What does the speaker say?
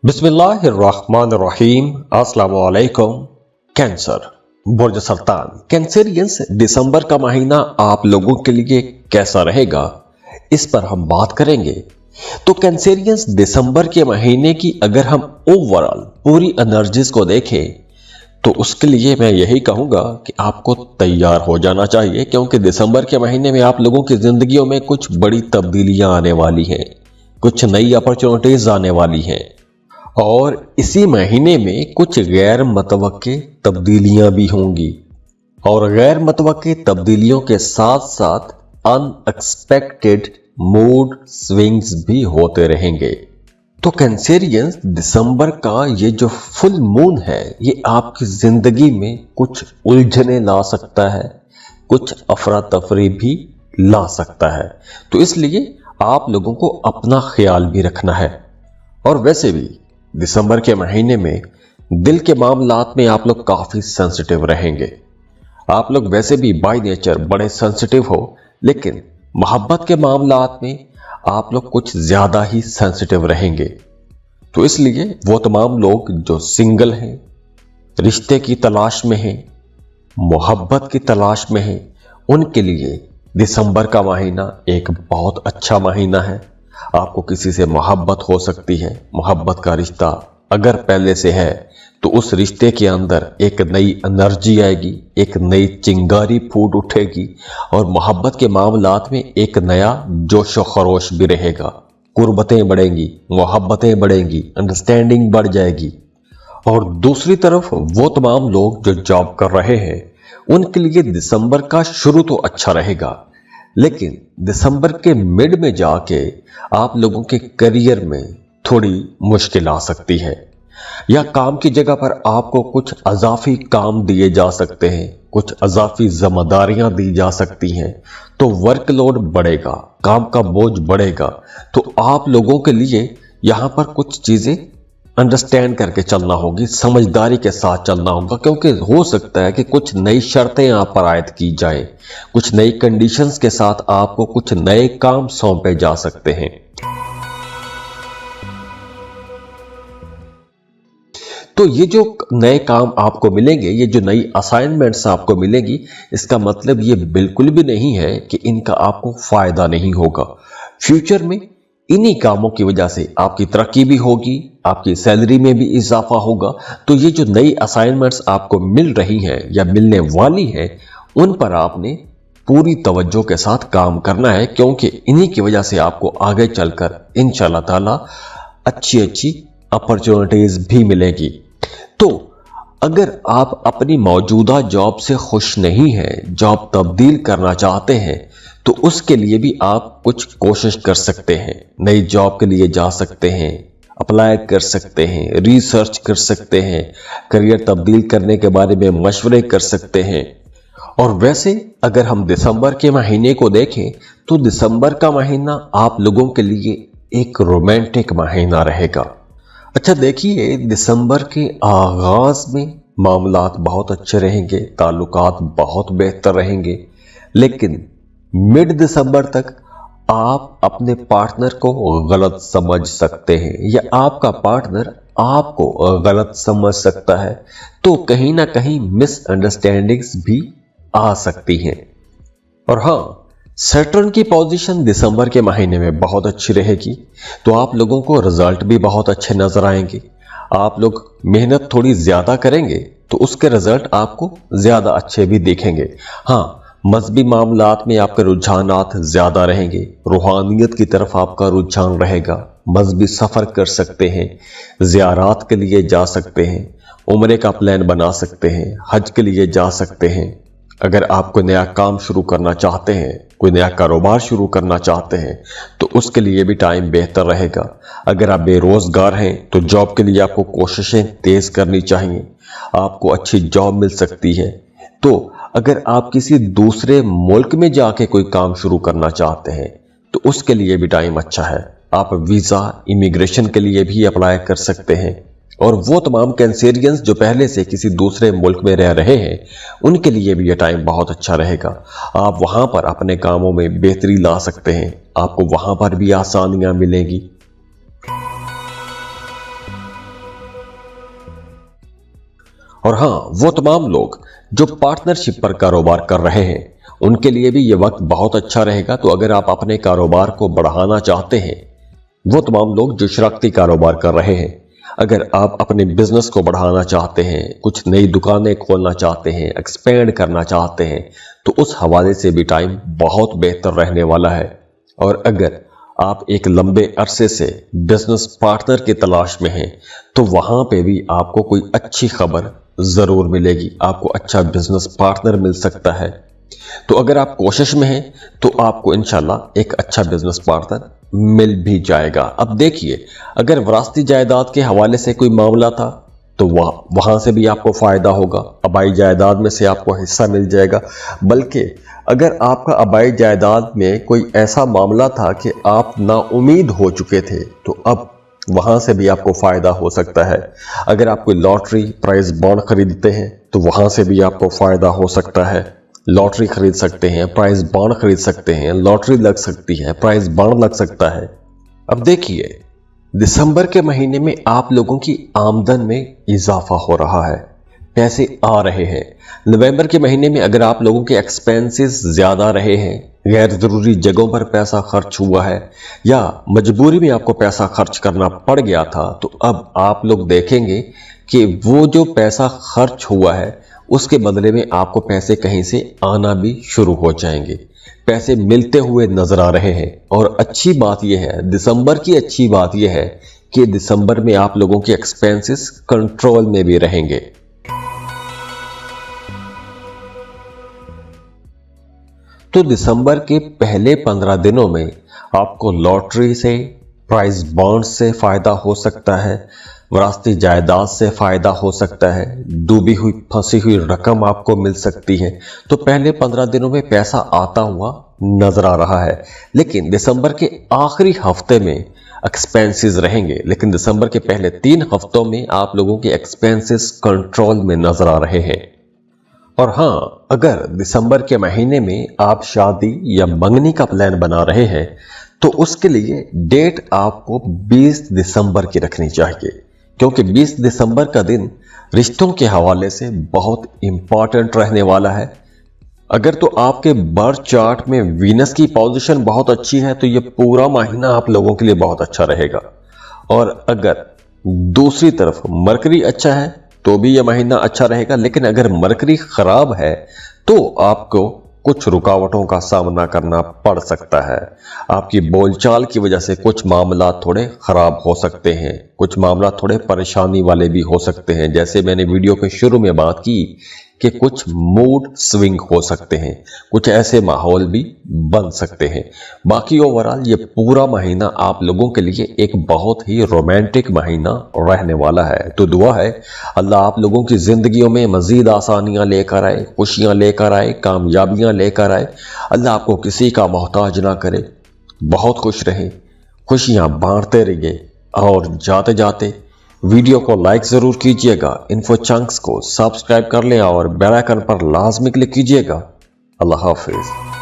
बिस्मिल्लाहिर्रहमानिर्रहीम। अस्सलाम वालेकुम। कैंसर, बुर्ज सरतान कैंसेरियंस, दिसंबर का महीना आप लोगों के लिए कैसा रहेगा, इस पर हम बात करेंगे। तो कैंसेरियंस, दिसंबर के महीने की अगर हम ओवरऑल पूरी एनर्जीज को देखें तो उसके लिए मैं यही कहूंगा कि आपको तैयार हो जाना चाहिए, क्योंकि दिसंबर के महीने में आप लोगों की जिंदगियों में कुछ बड़ी तब्दीलियां आने वाली हैं, कुछ नई अपॉर्चुनिटीज आने वाली हैं और इसी महीने में कुछ गैर मतवक्के तब्दीलियां भी होंगी और गैर मतवक्के तब्दीलियों के साथ साथ अनएक्सपेक्टेड मूड स्विंग्स भी होते रहेंगे। तो कैंसेरियंस, दिसंबर का ये जो फुल मून है ये आपकी जिंदगी में कुछ उलझने ला सकता है, कुछ अफरा तफरी भी ला सकता है। तो इसलिए आप लोगों को अपना ख्याल भी रखना है। और वैसे भी दिसंबर के महीने में दिल के मामलात में आप लोग काफी सेंसिटिव रहेंगे। आप लोग वैसे भी बाय नेचर बड़े सेंसिटिव हो, लेकिन मोहब्बत के मामलात में आप लोग कुछ ज्यादा ही सेंसिटिव रहेंगे। तो इसलिए वो तमाम लोग जो सिंगल हैं, रिश्ते की तलाश में हैं, मोहब्बत की तलाश में हैं, उनके लिए दिसंबर का महीना एक बहुत अच्छा महीना है। आपको किसी से मोहब्बत हो सकती है। मोहब्बत का रिश्ता अगर पहले से है तो उस रिश्ते के अंदर एक नई एनर्जी आएगी, एक नई चिंगारी फूट उठेगी और मोहब्बत के मामलात में एक नया जोश व खरोश भी रहेगा। कुर्बतें बढ़ेंगी, मोहब्बतें बढ़ेंगी, अंडरस्टैंडिंग बढ़ जाएगी। और दूसरी तरफ वो तमाम लोग जो जॉब कर रहे हैं, उनके लिए दिसंबर का शुरू तो अच्छा रहेगा, लेकिन दिसंबर के मिड में जाके आप लोगों के करियर में थोड़ी मुश्किल आ सकती है, या काम की जगह पर आपको कुछ अजाफी काम दिए जा सकते हैं, कुछ अजाफी जिम्मेदारियां दी जा सकती हैं। तो वर्कलोड बढ़ेगा, काम का बोझ बढ़ेगा। तो आप लोगों के लिए यहां पर कुछ चीजें अंडरस्टैंड करके चलना होगी, समझदारी के साथ चलना होगा, क्योंकि हो सकता है कि कुछ नई शर्तें आप पर आयद की जाए, कुछ नई कंडीशंस के साथ आपको कुछ नए काम सौंपे जा सकते हैं। तो ये जो नए काम आपको मिलेंगे, ये जो नई असाइनमेंट्स आपको मिलेंगी, इसका मतलब ये बिल्कुल भी नहीं है कि इनका आपको फायदा नहीं होगा। फ्यूचर में इन्हीं कामों की वजह से आपकी तरक्की भी होगी, आपकी सैलरी में भी इजाफा होगा। तो ये जो नई असाइनमेंट्स आपको मिल रही हैं या मिलने वाली हैं, उन पर आपने पूरी तवज्जो के साथ काम करना है, क्योंकि इन्हीं की वजह से आपको आगे चलकर इंशाअल्लाह ताला अच्छी अच्छी अपॉर्चुनिटीज भी मिलेगी। तो अगर आप अपनी मौजूदा जॉब से खुश नहीं हैं, जॉब तब्दील करना चाहते हैं, तो उसके लिए भी आप कुछ कोशिश कर सकते हैं। नई जॉब के लिए जा सकते हैं, अप्लाई कर सकते हैं, रिसर्च कर सकते हैं, करियर तब्दील करने के बारे में मशवरे कर सकते हैं। और वैसे अगर हम दिसंबर के महीने को देखें तो दिसंबर का महीना आप लोगों के लिए एक रोमांटिक महीना रहेगा। अच्छा देखिए, दिसंबर के आगाज में मामलात बहुत अच्छे रहेंगे, ताल्लुकात बहुत बेहतर रहेंगे, लेकिन मिड दिसंबर तक आप अपने पार्टनर को गलत समझ सकते हैं या आपका पार्टनर आपको गलत समझ सकता है। तो कहीं ना कहीं मिसअंडरस्टैंडिंग्स भी आ सकती हैं। और हाँ, सैटर्न की पोजीशन दिसंबर के महीने में बहुत अच्छी रहेगी, तो आप लोगों को रिजल्ट भी बहुत अच्छे नजर आएंगे। आप लोग मेहनत थोड़ी ज्यादा करेंगे तो उसके रिजल्ट आपको ज्यादा अच्छे भी दिखेंगे। हाँ, मजहबी मामलात में आपके रुझानात ज्यादा रहेंगे, रूहानियत की तरफ आपका रुझान रहेगा, मजहबी सफर कर सकते हैं, ज़ियारात के लिए जा सकते हैं, उम्रे का प्लान बना सकते हैं, हज के लिए जा सकते हैं। अगर आप कोई नया काम शुरू करना चाहते हैं, कोई नया कारोबार शुरू करना चाहते हैं, तो उसके लिए भी टाइम बेहतर रहेगा। अगर आप बेरोजगार हैं तो जॉब के लिए आपको कोशिशें तेज करनी चाहिए, आपको अच्छी जॉब मिल सकती है। तो अगर आप किसी दूसरे मुल्क में जाके कोई काम शुरू करना चाहते हैं तो उसके लिए भी टाइम अच्छा है। आप वीजा, इमिग्रेशन के लिए भी अप्लाई कर सकते हैं। और वो तमाम कैंसेरियंस जो पहले से किसी दूसरे मुल्क में रह रहे हैं, उनके लिए भी यह टाइम बहुत अच्छा रहेगा। आप वहां पर अपने कामों में बेहतरी ला सकते हैं, आपको वहां पर भी आसानियां मिलेंगी। और हाँ, वो तमाम लोग जो पार्टनरशिप पर कारोबार कर रहे हैं उनके लिए भी ये वक्त बहुत अच्छा रहेगा। तो अगर आप अपने कारोबार को बढ़ाना चाहते हैं, वो तमाम लोग जो शराकती कारोबार कर रहे हैं, अगर आप अपने बिजनेस को बढ़ाना चाहते हैं, कुछ नई दुकानें खोलना चाहते हैं, एक्सपेंड करना चाहते हैं, तो उस हवाले से भी टाइम बहुत बेहतर रहने वाला है। और अगर आप एक लंबे अरसे से बिजनेस पार्टनर की तलाश में हैं, तो वहां पे भी आपको कोई अच्छी खबर जरूर मिलेगी, आपको अच्छा बिजनेस पार्टनर मिल सकता है। तो अगर आप कोशिश में हैं तो आपको इंशाल्लाह एक अच्छा बिजनेस पार्टनर मिल भी जाएगा। अब देखिए, अगर विरासती जायदाद के हवाले से कोई मामला था तो वहां से भी आपको फायदा होगा, आबाई जायदाद में से आपको हिस्सा मिल जाएगा। बल्कि अगर आपका आबाई जायदाद में कोई ऐसा मामला था कि आप नाउम्मीद हो चुके थे, तो अब वहां से भी आपको फायदा हो सकता है। अगर आप कोई लॉटरी प्राइज बॉन्ड खरीदते हैं तो वहां से भी आपको फायदा हो सकता है। लॉटरी खरीद सकते हैं, प्राइज बॉन्ड खरीद सकते हैं, लॉटरी लग सकती है, प्राइज बॉन्ड लग सकता है। अब देखिए, दिसंबर के महीने में आप लोगों की आमदन में इजाफा हो रहा है, पैसे आ रहे हैं। नवंबर के महीने में अगर आप लोगों के एक्सपेंसेस ज्यादा रहे हैं, गैर जरूरी जगहों पर पैसा खर्च हुआ है या मजबूरी में आपको पैसा खर्च करना पड़ गया था, तो अब आप लोग देखेंगे कि वो जो पैसा खर्च हुआ है उसके बदले में आपको पैसे कहीं से आना भी शुरू हो जाएंगे, पैसे मिलते हुए नजर आ रहे हैं। और अच्छी बात यह है, दिसंबर की अच्छी बात यह है कि दिसंबर में आप लोगों के एक्सपेंसेस कंट्रोल में भी रहेंगे। तो दिसंबर के पहले 15 दिनों में आपको लॉटरी से, प्राइज बॉन्ड से फायदा हो सकता है, विरासती जायदाद से फायदा हो सकता है, डूबी हुई फंसी हुई रकम आपको मिल सकती है। तो पहले 15 दिनों में पैसा आता हुआ नजर आ रहा है, लेकिन दिसंबर के आखिरी हफ्ते में एक्सपेंसेस रहेंगे। लेकिन दिसंबर के पहले 3 हफ्तों में आप लोगों के एक्सपेंसेस कंट्रोल में नजर आ रहे हैं। और हाँ, अगर दिसंबर के महीने में आप शादी या मंगनी का प्लान बना रहे हैं तो उसके लिए डेट आपको 20 दिसंबर की रखनी चाहिए, क्योंकि 20 दिसंबर का दिन रिश्तों के हवाले से बहुत इंपॉर्टेंट रहने वाला है। अगर तो आपके बर्थ चार्ट में वीनस की पोजीशन बहुत अच्छी है तो ये पूरा महीना आप लोगों के लिए बहुत अच्छा रहेगा। और अगर दूसरी तरफ मरकरी अच्छा है तो भी यह महीना अच्छा रहेगा। लेकिन अगर मरकरी खराब है तो आपको कुछ रुकावटों का सामना करना पड़ सकता है। आपकी बोलचाल की वजह से कुछ मामला थोड़े खराब हो सकते हैं, कुछ मामला थोड़े परेशानी वाले भी हो सकते हैं। जैसे मैंने वीडियो के शुरू में बात की कि कुछ मूड स्विंग हो सकते हैं, कुछ ऐसे माहौल भी बन सकते हैं। बाकी ओवरऑल ये पूरा महीना आप लोगों के लिए एक बहुत ही रोमांटिक महीना रहने वाला है। तो दुआ है अल्लाह आप लोगों की जिंदगियों में मजीद आसानियां लेकर आए, खुशियां लेकर आए, कामयाबियां लेकर आए। अल्लाह आपको किसी का मोहताज ना करे, बहुत खुश रहें, खुशियां बांटते रहिए। और जाते जाते वीडियो को लाइक जरूर कीजिएगा, इन्फो चंक्स को सब्सक्राइब कर लें और बेल आइकन पर लाजमी क्लिक कीजिएगा। अल्लाह हाफिज।